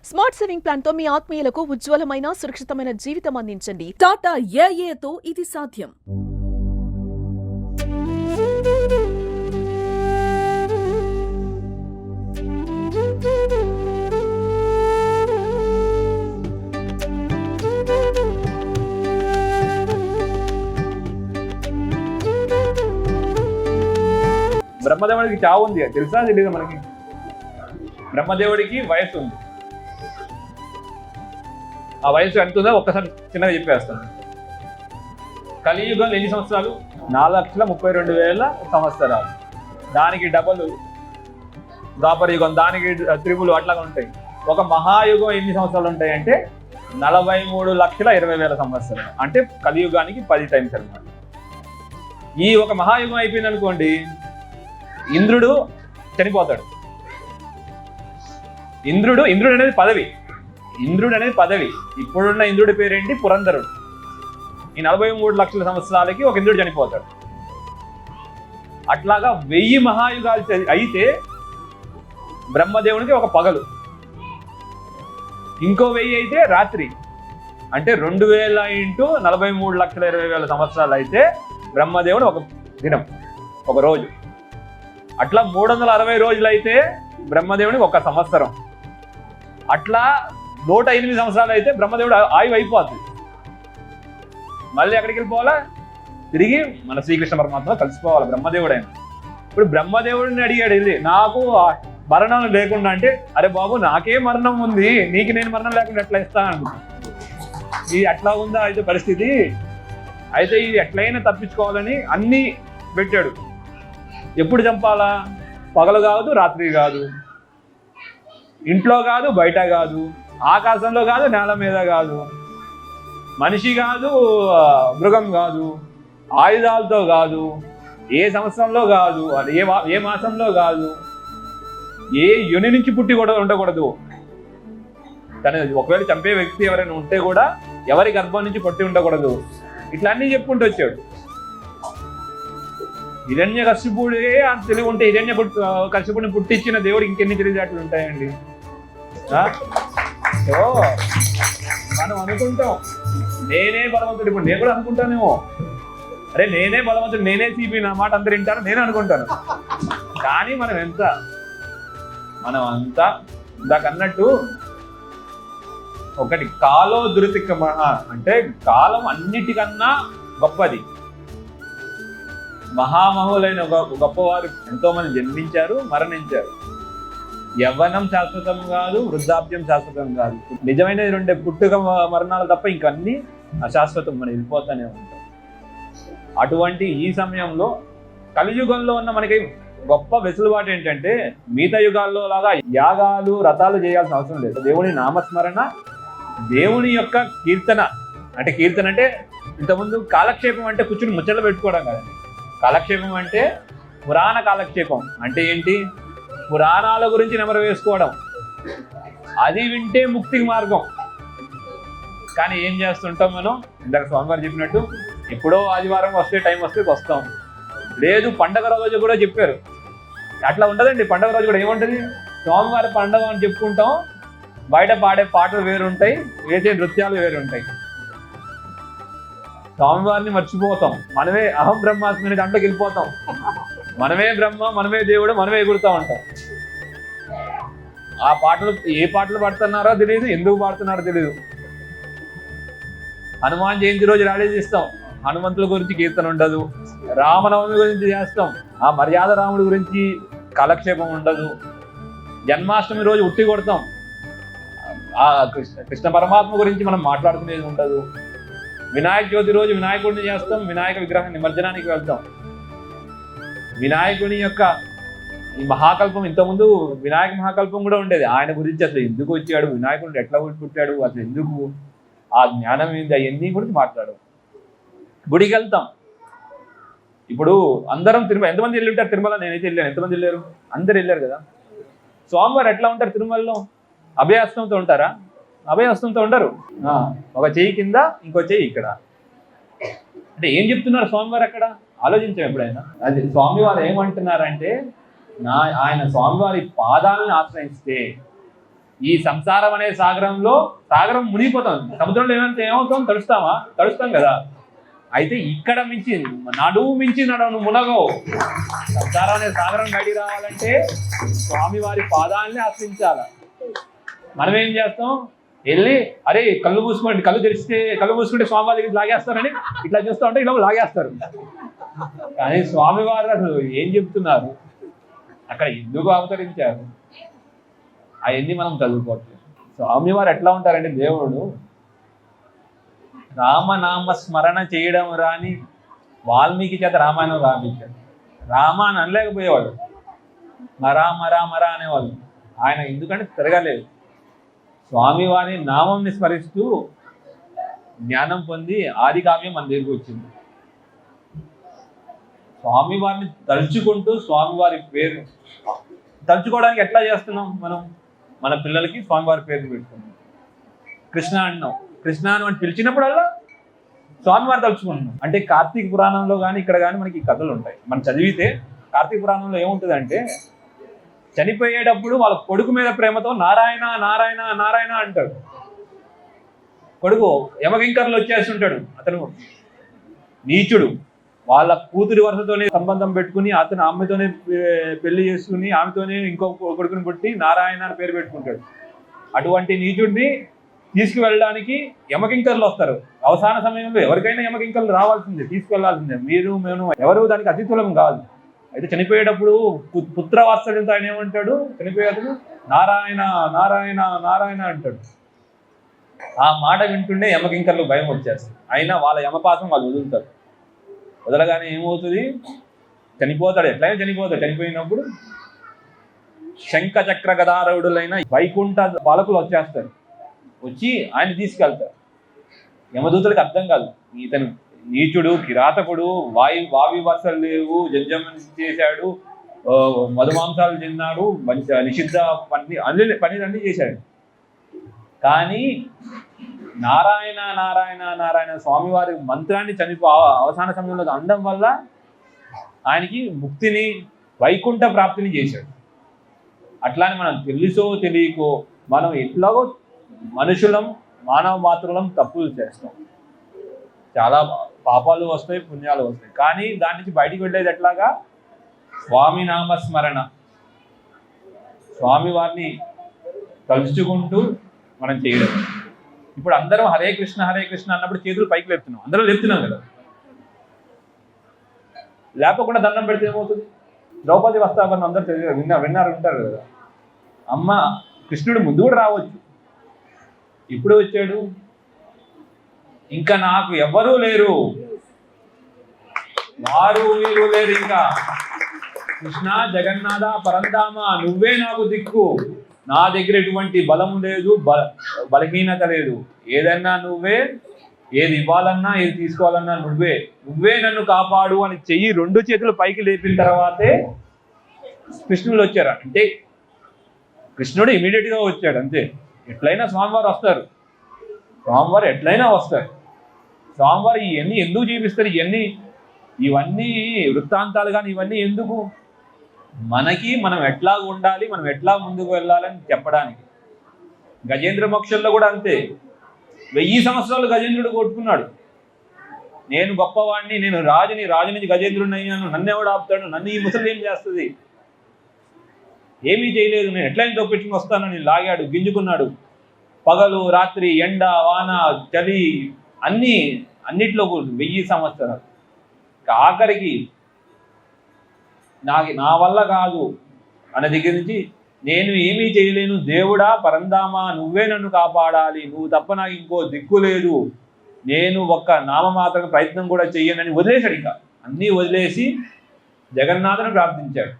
Smart saving plan తో మీ ఆత్మీయులకు ఉజ్వలమైన సురక్షితమైన జీవితం అందించండి. టాటా ఏఏతో ఇది సాధ్యం. బ్రహ్మదేవుడికి చావు ఉంది, తెలుసా తెలీదు మనకి? బ్రహ్మదేవుడికి వయసు ఉంది. ఆ వయసు ఎంత ఉందో ఒక్కసారి చిన్నగా చెప్పేస్తాను. కలియుగంలో ఎన్ని సంవత్సరాలు? 4,32,000 సంవత్సరాలు. దానికి డబల్ ద్వాపర యుగం, దానికి త్రిపులు అట్లాగా ఉంటాయి. ఒక మహాయుగం ఎన్ని సంవత్సరాలు ఉంటాయి అంటే 43,20,000 సంవత్సరాలు. అంటే కలియుగానికి 10 టైమ్స్ అన్నమాట. ఈ ఒక మహాయుగం అయిపోయింది అనుకోండి, ఇంద్రుడు చనిపోతాడు. ఇంద్రుడు అనేది పదవి. ఇంద్రుడు అనేది పదవి. ఇప్పుడున్న ఇంద్రుడి పేరేంటి? పురంధరుడు. ఈ 43 లక్షల సంవత్సరాలకి ఒక ఇంద్రుడు చనిపోతాడు. అట్లాగా 1000 మహాయుగాలు అయితే బ్రహ్మదేవునికి ఒక పగలు, ఇంకో 1000 అయితే రాత్రి. అంటే 2000 ఇంటూ 43,20,000 సంవత్సరాలు అయితే బ్రహ్మదేవుడు ఒక దినం, ఒక రోజు. అట్లా 360 రోజులు అయితే బ్రహ్మదేవునికి ఒక సంవత్సరం. అట్లా 108 సంవత్సరాలు అయితే బ్రహ్మదేవుడు ఆయువు అయిపోతుంది. మళ్ళీ ఎక్కడికి వెళ్ళిపోవాలా? తిరిగి మన శ్రీకృష్ణ పరమాత్మ కలిసిపోవాలి బ్రహ్మదేవుడు అయినా. ఇప్పుడు బ్రహ్మదేవుడిని అడిగాడు వెళ్ళి, నాకు మరణం లేకుండా అంటే, అరే బాబు నాకే మరణం ఉంది, నీకు నేను మరణం లేకుండా ఎట్లా ఇస్తాను? ఇది అట్లా ఉందా అయితే పరిస్థితి? అయితే ఇది ఎట్లయినా తప్పించుకోవాలని అన్నీ పెట్టాడు. ఎప్పుడు చంపాలా? పగలు కాదు, రాత్రి కాదు, ఇంట్లో కాదు, బయట కాదు, ఆకాశంలో కాదు, నేల మీద కాదు, మనిషి కాదు, మృగం కాదు, ఆయుధాలతో కాదు, ఏ సంవత్సరంలో కాదు, అది ఏ మాసంలో కాదు, ఏ యుని నుంచి పుట్టి కూడా ఉండకూడదు. తను ఒకవేళ చంపే వ్యక్తి ఎవరైనా ఉంటే కూడా ఎవరి గర్భం నుంచి పుట్టి ఉండకూడదు. ఇట్లా అన్నీ చెప్పుకుంటూ వచ్చాడు. హిరణ్య కశ్యపుడే అని తెలివి ఉంటే హిరణ్య కశ్యపుడిని పుట్టించిన దేవుడు ఇంకెన్ని తెలివితేటలు ఉంటాయండి? సో మనం అనుకుంటాం నేనే బలవంతుడు. ఇప్పుడు నేను కూడా అనుకుంటానేమో, అరే నేనే బలవంతుడు, నేనే సిపి, నా మాట అందరు వింటాను నేను అనుకుంటాను. కానీ మనం అంతా ఇందాక అన్నట్టు ఒకటి కాలో దురితిక మహా అంటే కాలం అన్నిటికన్నా గొప్పది. మహామహులైన గొప్పవారు ఎంతో మంది జన్మించారు, మరణించారు. యవ్వనం శాశ్వతం కాదు, వృద్ధాప్యం శాశ్వతం కాదు. నిజమైన రెండే పుట్టుక మరణాలు తప్ప ఇంకన్నీ అశాశ్వతం, మనం వెళ్ళిపోతానే ఉంటాం. అటువంటి ఈ సమయంలో కలియుగంలో ఉన్న మనకి గొప్ప వెసులుబాటు ఏంటంటే, మిగతా యుగాల్లో లాగా యాగాలు రథాలు చేయాల్సిన అవసరం లేదు. దేవుని నామస్మరణ, దేవుని యొక్క కీర్తన. అంటే కీర్తన అంటే ఇంతకుముందు కాలక్షేపం అంటే కూర్చుని ముచ్చట్లు పెట్టుకోవడం కదండి. కాలక్షేపం అంటే పురాణ కాలక్షేపం అంటే ఏంటి? పురాణాల గురించి నెమరు వేసుకోవడం. అది వింటే ముక్తికి మార్గం. కానీ ఏం చేస్తుంటాం మనం? ఇందాక స్వామివారు చెప్పినట్టు ఎప్పుడో ఆదివారం వస్తే టైం వస్తే వస్తాం. లేదు పండగ రోజు కూడా చెప్పారు, అట్లా ఉండదండి. పండగ రోజు కూడా ఏముంటుంది? స్వామివారి పండగ అని చెప్పుకుంటాం, బయట పాడే పాటలు వేరుంటాయి, వేసే నృత్యాలు వేరుంటాయి. స్వామివారిని మర్చిపోతాం. మనమే అహం బ్రహ్మాస్మి దాంట్లోకి వెళ్ళిపోతాం. మనమే బ్రహ్మ, మనమే దేవుడు, మనమే ఎగురుతూ ఉంటాం. ఆ పాటలు ఏ పాటలు పాడుతున్నారో తెలియదు, ఎందుకు పాడుతున్నారో తెలియదు. హనుమాన్ జయంతి రోజు ర్యాలీ చేస్తాం, హనుమంతుల గురించి కీర్తన ఉండదు. రామనవమి గురించి చేస్తాం, ఆ మర్యాద రాముడి గురించి కాలక్షేపం ఉండదు. జన్మాష్టమి రోజు ఉట్టి కొడతాం, ఆ కృష్ణ పరమాత్మ గురించి మనం మాట్లాడుకునేది ఉండదు. వినాయక చవితి రోజు వినాయకుడిని చేస్తాం, వినాయక విగ్రహం నిమజ్జనానికి వెళ్తాం. వినాయకుని యొక్క ఈ మహాకల్పం, ఇంతకుముందు వినాయక మహాకల్పం కూడా ఉండేది. ఆయన గురించి అసలు ఎందుకు వచ్చాడు, వినాయకుడు ఎట్లా పుట్టాడు, అసలు ఎందుకు, ఆ జ్ఞానం ఏంది, అవన్నీ గురించి మాట్లాడు. గుడికి వెళ్తాం. ఇప్పుడు అందరం తిరుమల, ఎంతమంది వెళ్ళి ఉంటారు తిరుమల? నేనైతే వెళ్ళాను. ఎంతమంది వెళ్ళారు? అందరు వెళ్ళారు కదా. స్వామివారు ఎట్లా ఉంటారు తిరుమలలో? అభయహస్తంతో ఉంటారా? అభయహస్తంతో ఉండరు. ఒక చెయ్యి కింద, ఇంకో చెయ్యి ఇక్కడ. అంటే ఏం చెప్తున్నారు స్వామివారు అక్కడ? ఆలోచించాం ఎప్పుడైనా? అది స్వామివారు ఏమంటున్నారంటే, ఆయన స్వామివారి పాదాలను ఆశ్రయిస్తే ఈ సంసారం అనే సాగరం మునిగిపోతాం. సముద్రంలో ఏమవుతాం? తడుస్తాం కదా. అయితే ఇక్కడ మించి నడువు మించి నడవను మునగవు. సంసారం అనే సాగరం బయటికి రావాలంటే స్వామివారి పాదాలని ఆశ్రయించాల. మనం ఏం చేస్తాం? వెళ్ళి అరే కళ్ళు మూసుకుంటే స్వామివారి దగ్గర లాగేస్తారని ఇట్లా చూస్తూ ఉంటే ఇలా లాగేస్తారు. కానీ స్వామివారు అసలు ఏం చెప్తున్నారు, అక్కడ ఎందుకు అవతరించారు, అవన్నీ మనం చదువుకోవట్లేదు. స్వామివారు ఎట్లా ఉంటారంటే, దేవుడు రామనామ స్మరణ చేయడం రాని వాల్మీకి చేత రామాయణం రాపించాడు. రామాయణం అనలేకపోయేవాడు, మరా మరా మరా అనేవాళ్ళు. ఆయన ఎందుకంటే తిరగలేదు. స్వామివారి నామంని స్మరిస్తూ జ్ఞానం పొంది ఆది కావ్యం మన దగ్గరికి వచ్చింది. స్వామివారిని తలుచుకుంటూ స్వామివారి పేరు తలుచుకోవడానికి ఎట్లా చేస్తున్నాం మనం? మన పిల్లలకి స్వామివారి పేరు పెట్టుకున్నాం. కృష్ణ అన్నాం, కృష్ణ అని పిలిచినప్పుడల్లా స్వామివారి తలుచుకుంటున్నాం. అంటే కార్తీక పురాణంలో కానీ ఇక్కడ కానీ మనకి కథలు ఉంటాయి. మనం చదివితే కార్తీక పురాణంలో ఏముంటుందంటే, చనిపోయేటప్పుడు వాళ్ళ కొడుకు మీద ప్రేమతో నారాయణ నారాయణ నారాయణ అంటాడు. కొడుకు యమకింకర్లు వచ్చేస్తుంటాడు. అతను నీచుడు. వాళ్ళ కూతురి వరుసతోనే సంబంధం పెట్టుకుని అతను ఆమెతోనే పెళ్లి చేసుకుని ఆమెతోనే ఇంకో కొడుకుని పుట్టి నారాయణ అని పేరు పెట్టుకుంటాడు. అటువంటి నీచుడిని తీసుకువెళ్ళడానికి యమకింకర్లు వస్తారు. అవసాన సమయంలో ఎవరికైనా యమకింకర్లు రావాల్సిందే, తీసుకువెళ్లాల్సిందే. మేము ఎవరు దానికి అతిథులం కాదు. అయితే చనిపోయేటప్పుడు పుత్రవాత్సల్యంతో ఆయన ఏమంటాడు? చనిపోయేటప్పుడు నారాయణ నారాయణ నారాయణ అంటాడు. ఆ మాట వింటుండే యమకింకర్లు భయం వచ్చేస్తుంది. అయినా వాళ్ళ యమపాసం వాళ్ళు వదులుతారు. వదలగానే ఏమవుతుంది? చనిపోతాడు. ఎట్లయినా చనిపోతాడు. చనిపోయినప్పుడు శంఖ చక్ర గదారవుడులైన వైకుంఠ బాలకులు వచ్చేస్తారు. వచ్చి ఆయన తీసుకెళ్తారు. యమదూతలకు అర్థం కాదు, ఇతను నీచుడు, కిరాతకుడు, వావి వరుసలు లేవు, జంజం చేశాడు, మధుమాంసాలు తిన్నాడు, నిషిద్ధ పని చేశాడు. కానీ నారాయణ నారాయణ నారాయణ స్వామివారి మంత్రాన్ని అవసాన సమయంలో అనడం వల్ల ఆయనకి ముక్తిని, వైకుంఠ ప్రాప్తిని చేశాడు. అట్లానే మనం తెలుసో తెలియకో మనం ఎట్లాగో మనుషులం, మానవ మాతృలం తప్పులు చేస్తాం. చాలా పాపాలు వస్తాయి, పుణ్యాలు వస్తాయి. కానీ దాని నుంచి బయటికి వెళ్ళేది ఎట్లాగా? స్వామి నామస్మరణ, స్వామివారిని తలుచుకుంటూ మనం చేయడం. ఇప్పుడు అందరం హరే కృష్ణ అన్నప్పుడు చేతులు పైకి లేపుతున్నాం. అందరం లేపుతున్నాం కదా. లేపకుండా దండం పెడితే ఏమవుతుంది? ద్రౌపది వస్తావని అందరూ విన్నారు ఉంటారు కదా. అమ్మ కృష్ణుడు ముందు కూడా రావచ్చు, ఇప్పుడు వచ్చాడు. ఇంకా నాకు ఎవ్వరూ లేరు, వారు వీరు లేరు, ఇంకా కృష్ణ జగన్నాథ పరంధామ నువ్వే నాకు దిక్కు. నా దగ్గర ఎటువంటి బలము లేదు, బలహీనత లేదు. ఏదన్నా నువ్వే, ఏది ఇవ్వాలన్నా ఏది తీసుకోవాలన్నా నువ్వే నన్ను కాపాడు అని చెయ్యి 2 చేతులు పైకి లేపిన తర్వాతే కృష్ణుడు వచ్చారు. అంటే కృష్ణుడు ఇమీడియట్గా వచ్చాడు అంతే. ఎట్లయినా స్వామివారు వస్తారు, స్వామివారు ఎట్లయినా వస్తారు. స్వామివారు ఇవన్నీ ఎందుకు చూపిస్తారు? ఇవన్నీ వృత్తాంతాలు కానీ ఇవన్నీ ఎందుకు? మనం ఎట్లా ఉండాలి, మనం ఎట్లా ముందుకు వెళ్ళాలని చెప్పడానికి. గజేంద్ర మోక్షంలో కూడా అంతే. 1000 సంవత్సరాలు గజేంద్రుడు కొట్టుకున్నాడు. నేను గొప్పవాడిని, నేను రాజు నుంచి గజేంద్రుడిని అయ్యాను, నన్ను ఎవడు ఆపుతాడు, నన్ను ఈ ముసలి ఏం చేస్తుంది? ఏమీ చేయలేదు, నేను ఎట్లయినా తొప్పించుకుని వస్తానని లాగాడు, గింజుకున్నాడు. పగలు రాత్రి, ఎండ వాన చలి అన్నిట్లో 1000 సంవత్సరాలు. ఆఖరికి నా వల్ల కాదు అనే దగ్గర నుంచి నేను ఏమీ చేయలేను, దేవుడా పరంధామా నువ్వే నన్ను కాపాడాలి, నువ్వు తప్ప నాకు ఇంకో దిక్కు లేదు, నేను ఒక్క నామమాత్రం ప్రయత్నం కూడా చెయ్యనని వదిలేశాడు. ఇంకా అన్నీ వదిలేసి జగన్నాథుని ప్రార్థించాడు.